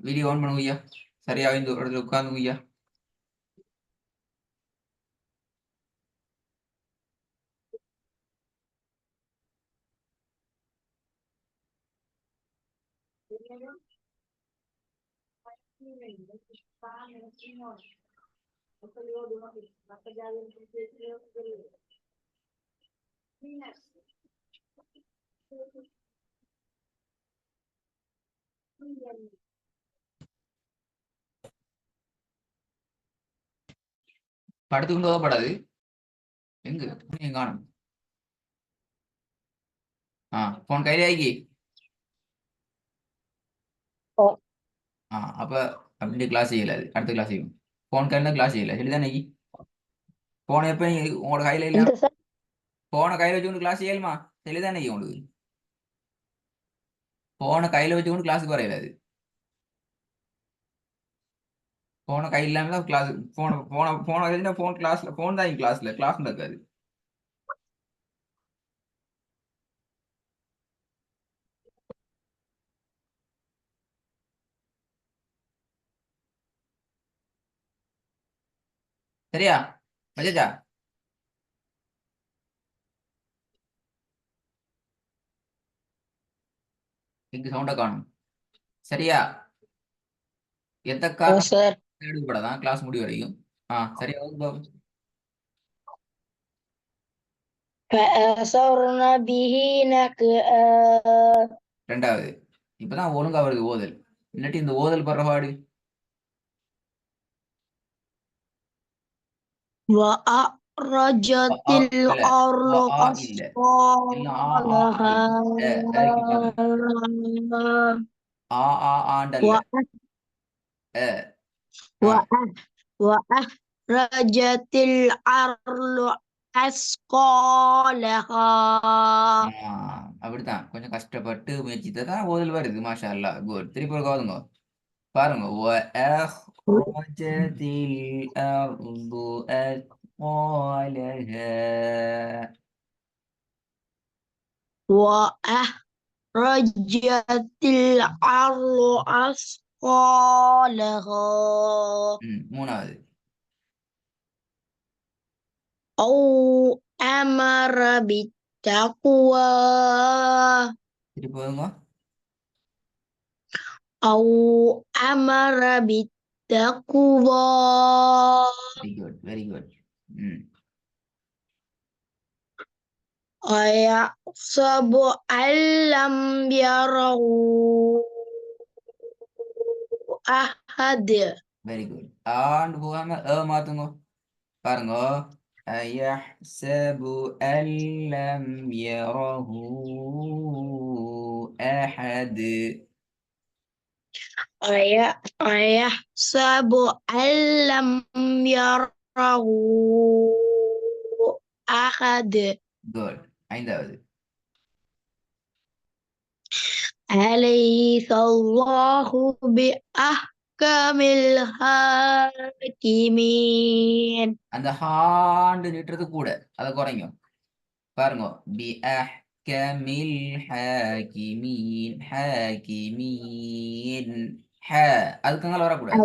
Video on பண்ணுங்க ஐயா. சரியா இந்த இடத்துல உட்காந்துங்க ஐயா. படுத்துக்கொண்டு படாது எங்க நீங்க காணும். போன் கையில ஆகி அப்ப அப்படி கிளாஸ் செய்யலாது. அடுத்த கிளாஸ் செய்யும். போன் கையில கிளாஸ் செய்யல சரிதானே. போன எப்ப உங்களோட கையில இல்ல. போன கையில வச்சு கிளாஸ் செய்யலுமா சரிதானே. உங்களுக்கு போன கையில வச்சு கொண்டு கிளாஸுக்கு வரையலாது. போன கை இல்லாம கிளாஸ் போன போன போன போன் கிளாஸ்ல போன் தான் கிளாஸ்ல கிளாஸ் நடக்காது. சரியா மஜாச்சா. இங்கு சவுண்ட காணும். சரியா எந்த காரணம் எடுக்கப்படாதான் கிளாஸ் முடி வரையும். சரியா பாபு. ரெண்டாவது இப்பதான் ஒழுங்கா வருது ஓதல். இல்லாட்டி இந்த ஓதல் படுற பாடு. وأخرجت الأرض أثقالها وأخرجت الأرض أثقالها. அப்படித்தான் கொஞ்சம் கஷ்டப்பட்டு முயற்சித்தா தான் ஓதல் வருது. மாஷா அல்லாஹ். குட். திருப்பி ஒரு காதுங்க பாருங்க. وأخرجت الأرض أثقالها. وأخرجت الأرض أثقالها. மூணாவது أو أمر بالتقوى. திருப்பி வருங்க. أو أمر بالتقوى. Very good very good. أيحسب أن لم يره أحد. Very good. ஆண்டு போகாம மாத்துங்க பாருங்க. أيحسب أن لم يره أحد. أيحسب أن لم يره أحد. Good. ஐந்தாவது أليس الله بأحكم الحاكمين. அந்த ஹாண்டு நிட்டுறது கூட அதை குறைங்க பாருங்க. பி அஹ்கமில் ஹாகிமீன் ஹாகிமீன் அதுக்குங்கள வரக்கூடாது.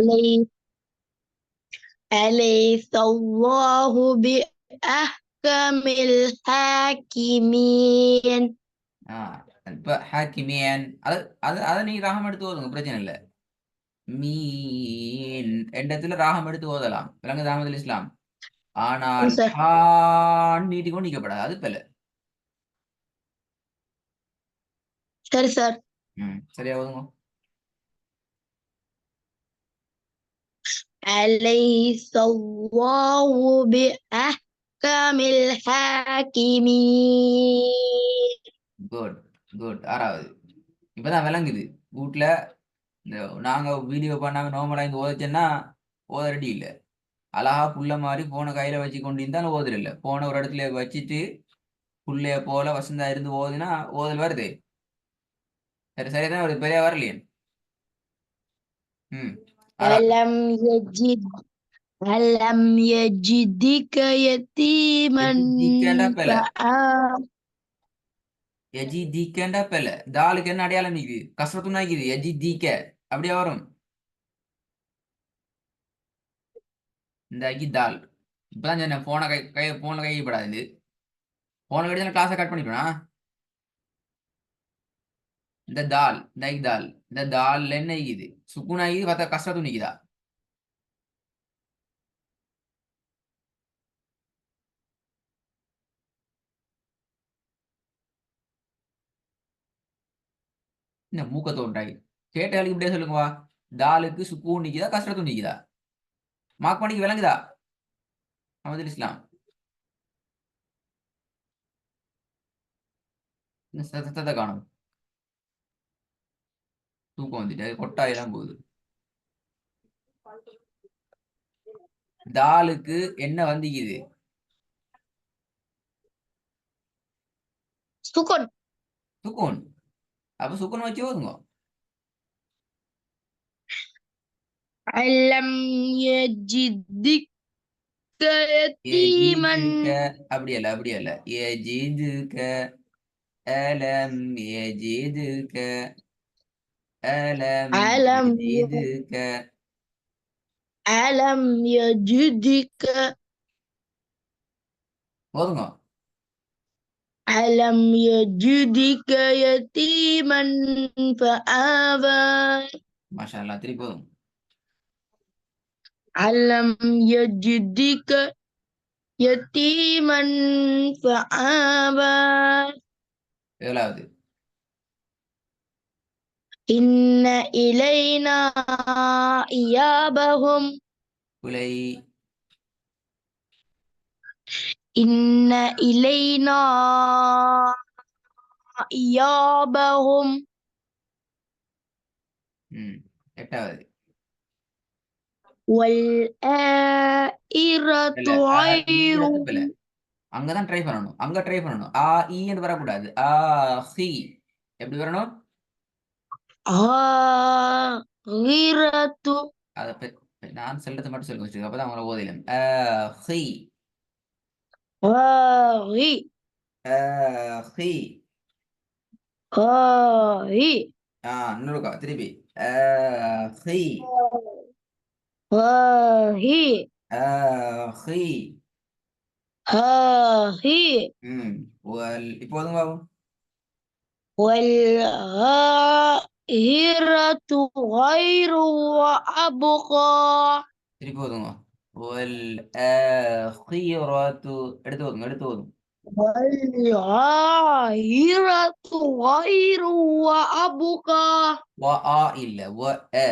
أليس الله بأحكم الحاكمين. இப்ப ஹாக்கிமியன் அதை நீங்க ராகம் எடுத்து ஓதுங்க பிரச்சனை இல்லை. மீன் இடத்துல ராகம் எடுத்து ஓதலாம். விலங்கு தாமதல் இஸ்லாம். ஆனால் நீட்டிக்கொண்டு நீக்கப்படாது. அது பெல. சரி சார். சரியா ஓதுங்க. أليس الله بأحكم الحاكمين. Good good. ஆறாவது இப்பதான் விளங்குது. வீட்டுல இந்த நாங்க வீடியோ பண்ணாம நார்மலா இந்த ஓதச்சேன்னா ஓத ரெடி இல்லை. அழகா புள்ள மாதிரி போன கையில வச்சு கொண்டு இருந்தாலும் ஓதல் இல்லை. போன ஒரு இடத்துல வச்சுட்டு புள்ளைய போல வசந்தா இருந்து ஓதுனா ஓதல் வருது. சரி சரிதான் ஒரு பெரிய வரலையே. ألم يجدك يتيما எஜி தீக்கண்டா பெல. தாளுக்கு என்ன அடையாளம் நிக்குது? கசரத்து நாய்க்குது. எஜி தீக்க அப்படியே வரும். இந்த ஐக்கி தால். இப்பதான் சொன்னேன் போனை போன்ல கைப்படாது. போன கடைசியில் கிளாஸை கட் பண்ணிப்பேனா. இந்த தால் இந்த ஐக்கு தால் இந்த தால்ல என்ன இருக்குது சுக்குன் ஆகி பார்த்தா கஷ்டத்து நிக்குதா. இந்த மூக்கத்தை உண்டாகி கேட்டாலும் இப்படியே சொல்லுங்கவா. தாலுக்கு சுக்கூன் நிக்குதா கஷ்டத்து நிக்குதா. மார்க் பண்ணிக்கு விளங்குதா அஹமது இஸ்லாம். இந்த சத்தத்தை காணும். தூக்கம் வந்துட்டு கொட்டாயெல்லாம் போகுது. தாலுக்கு என்ன வந்திக்குது. سكن சுக்கூன். அப்ப சுக்கூன் வச்சு ஓதுங்க. ألم يجدك يتيما ஏஜீதுக்க அப்படி அல்ல அப்படி அல்ல. ஏஜீதுக்க அலம் ஏஜீதுக்க அலம் ألم ஏஜீதுக்க. ألم يجدك ஓதுங்க. ألم يجدك يتيما فآوى மாஷா அல்லாஹ் திருப்பி போதும். ألم يجدك يتيما فآوى ஏழாவது. إن إلينا إيابهم குலை إن إلينا إيابهم எட்டாவது. والآخرة இல்ல غير இல்ல அங்கதான் ட்ரை பண்ணணும். அங்க ட்ரை பண்ணணும். ஆ ஈன்னு வரக்கூடாது. ஆ ஹி எப்படி வரணும். غيرة அத நான் சொல்றது மட்டும் சொல்லுங்க வச்சுக்கோ. அப்பதான் அவங்கள ஓதிலும். He غاغي he. غاغي இன்னொருக்கா திருப்பி ஹி غاغي ஹி. غاغي இப்போ ஓதுங்க பாப்போம். والغائرة غير وأبقى திருப்பி ஓதுங்க. ஆஹிரத்து எடுத்து ஓதுங்க எடுத்து ஓதுங்க. والغائرة غير وأبقى இல்ல وأبقى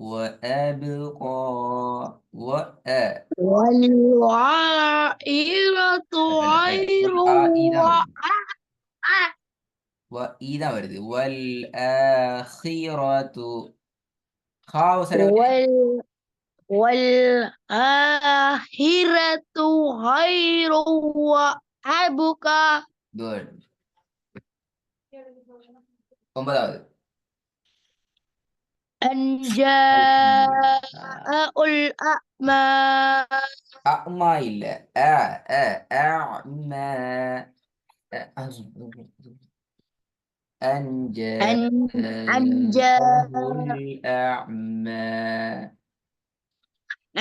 وأبقى والغائرة غير தான் வருது. والآخرة خاو சரி والآخرة خير وأبقى குட். ஒன்பதாவது. أن جاء الأعمى அம்மா இல்ல அம்மா أن أن جاء الأعمى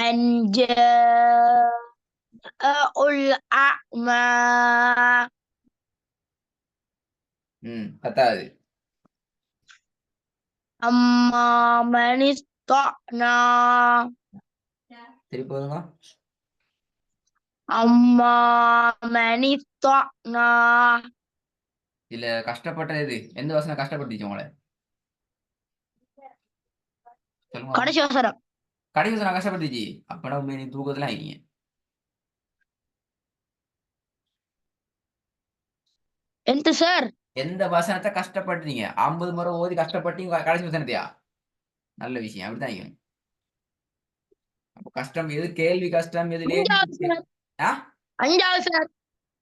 أن جاء الأعمى பத்தாவது. أما من استغنى திருப்பி போதுங்க. أما من استغنى இதுல கஷ்டப்பட்டது எது. எந்த வசனம் கஷ்டப்பட்டுச்சு உங்களை சொல்லுங்க. கடைசி வசனம் கடைசி வசனம் கஷ்டப்பட்டுச்சு. அப்பனா நீ தூக்கத்துல ஆயிட்டீங்க. ఎంత சார் எந்த வசனத்தை கஷ்டப்பட்டீங்க. 50 முறை ஓதி கஷ்டப்பட்டீங்க கடைசி வசனத்தையா. நல்ல விஷயம். அப்படித்தான் இருக்கணும். அப்ப கஷ்டம் எது கேள்வி கஷ்டம் எது அஞ்சாவது சார்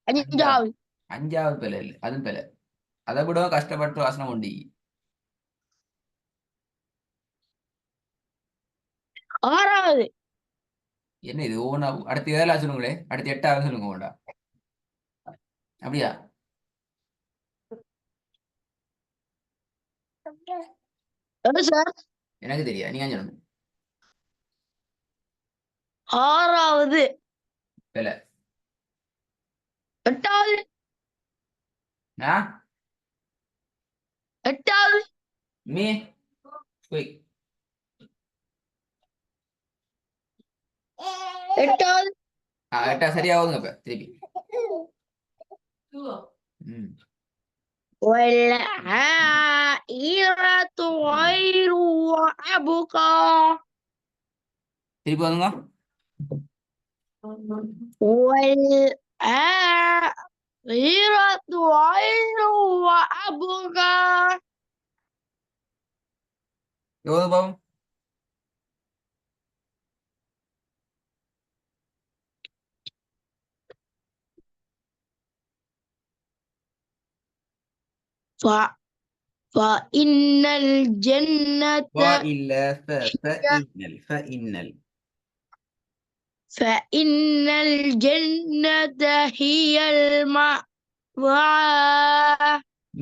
அஞ்சாவது அஞ்சாவது பிள்ளை இல்லை அதுவும் பிள்ளை. அதை விட கஷ்டப்பட்டு வசனம் உண்டு. ஆறாவது என்ன இது ஒவ்வொன்றா. அடுத்து 7வது சொல்லுங்களே. அடுத்து 8வது சொல்லுங்க ஓண்டா. அப்படியா எவ்வளவு சார்? எனக்கு தெரியாது, நீங்க சொல்லணும். ஆறாவது. பிழை. எட்டாவது. ஆ எட்டாவது. Me quick. எட்டாவது. எட்டா சரியாகுதுங்க இப்ப திருப்பி. ம். والعائرة غير وأبقى. திருப்பி வந்துங்க. والعائرة غير وأبقى. எவ்வளவு பாவம்? ف... فإن الجنة وإلا فإنل فإن الجنة هي المأوى.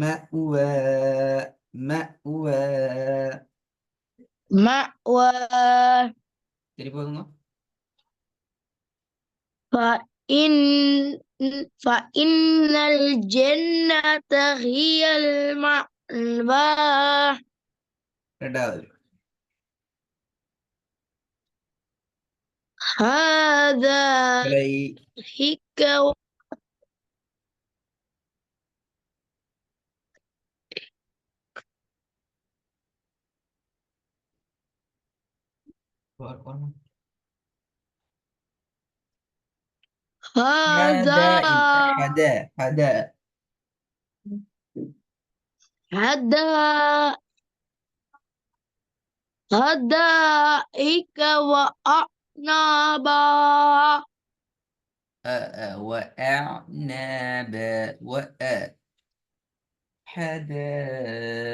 مأوى مأوى. مأوى. திருப்பி வந்துங்க. فإن فإن الجنة هي المأوى. ரெண்டாவது. هذا பிழை. هيك. هذا هذا هذا حدائق وأعنابا. وأعناب حدائق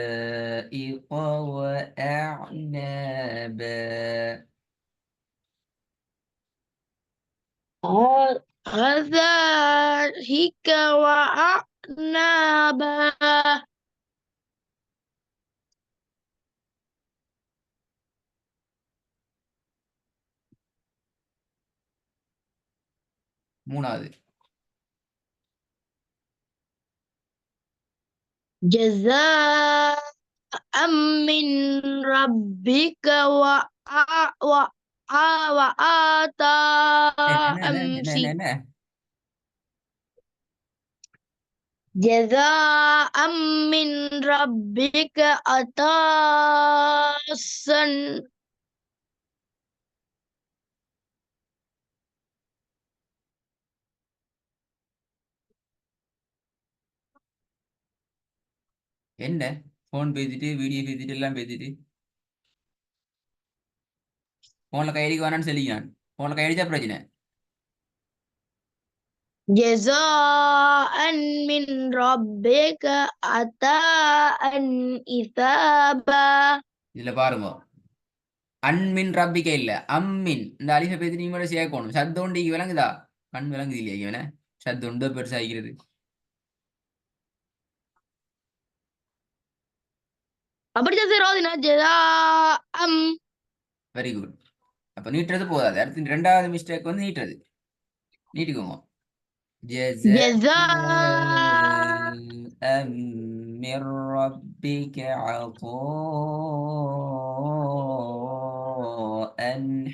وأعنابا. حدائق وأعنابا. மூணாவது. جزاء من ربك وعطاء جزاء من ربك عطاء. என்ன போன் பேசிட்டு வீடியோ பேசிட்டு எல்லாம் பேசிட்டு போன்ல கையடிக்க வேணாம்னு சொல்லிக்கிறான். போன்ல கையடிச்சா பிரச்சனை. جزاء من ربك عطاء إثابا. இதுல பாருங்க, அன்மின் ரப்பிக்க இல்ல அம்மின். இந்த அலிஃபை பேசி நீங்க மட்டும் சேர்க்கணும். சத்தோண்டிக்கு விளங்குதா? கண் விளங்குது இல்லையா இவன? சத்தொண்டு பெருசாகிறது. அப்படிதான் சார் ஓதினா ஜஸாஅம். Very good. அப்ப நீட்டுறது போதாது. அடுத்து ரெண்டாவது மிஸ்டேக் வந்து நீட்டுறது. நீட்டிக்கோங்க. جزاء جزاء من ربك عطاء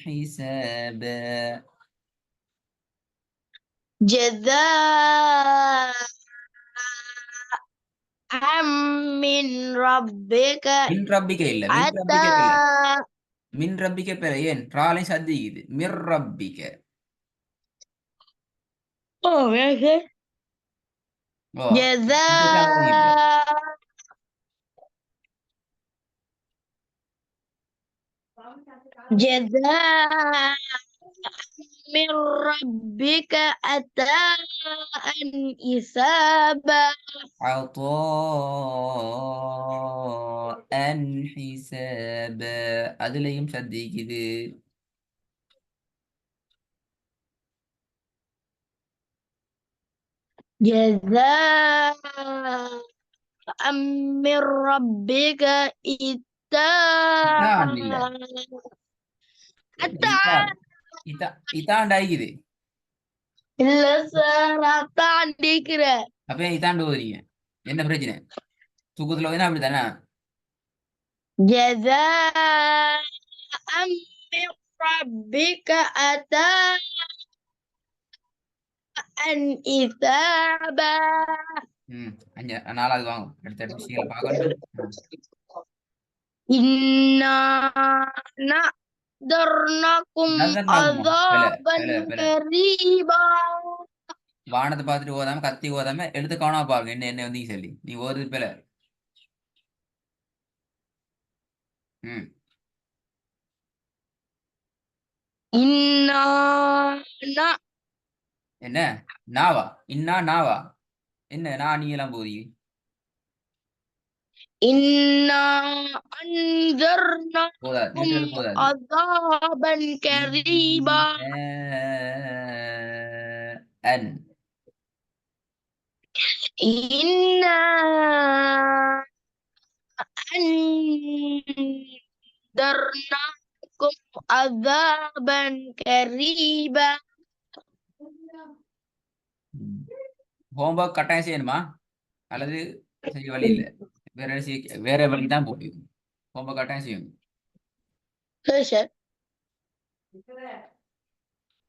حسابا. جزاء من ربك மின் ரப்பிக்க இல்ல, மின் ரப்பிக்க இல்ல, عطاء. மின் ரப்பிக்க பிற ஏன் ராலை சத்திக்குது. மிர் ரப்பிக்க. Oh, okay. ஓ இப்படித்தான் கவனிங்க இப்ப. جزاء من ربك عطاء حسابا. عطاء حسابا. அதுலயும் சத்திக்குது. جزاء من ربك இதான் இல்ல அத்தா இதான் இதான் ஆகிக்குது. இல்ல சார் அத்தான் அடிக்கிற அப்ப ஏன் இதாண்டு ஓதுறீங்க? என்ன பிரச்சனை? தூக்கத்துல ஓதுனா அப்படித்தானே? جزاء من ربك عطاء حسابا அஞ்சு 4வது வாங்க. அடுத்த விஷயங்களை பார்க்கணும். إنا نقدرنكم நகர்னாகுமா? عذابا பிழை. قريبا வானத்தை பார்த்துட்டு ஓதாம கத்தி ஓதாம எடுத்து காணாம பாருங்க. என்ன வந்து சொல்லி நீ ஓதுறது பிழை. ம் إنا என்ன நாவா? இன்னா நாவா? என்ன நான் நீ எல்லாம் போதி? إنا போதா أنذرناكم நிறுத்துறது போதாது. عذابا قريبا அன் إنا أنذرناكم عذابا قريبا ஹோம்ஒர்க் கட்டாயம் செய்யணுமா? அல்லது செய்ய வழி இல்லை? வேற வழி தான் போகும். ஹோம்ஒர்க் கட்டாயம் செய்யணும். சரி சார்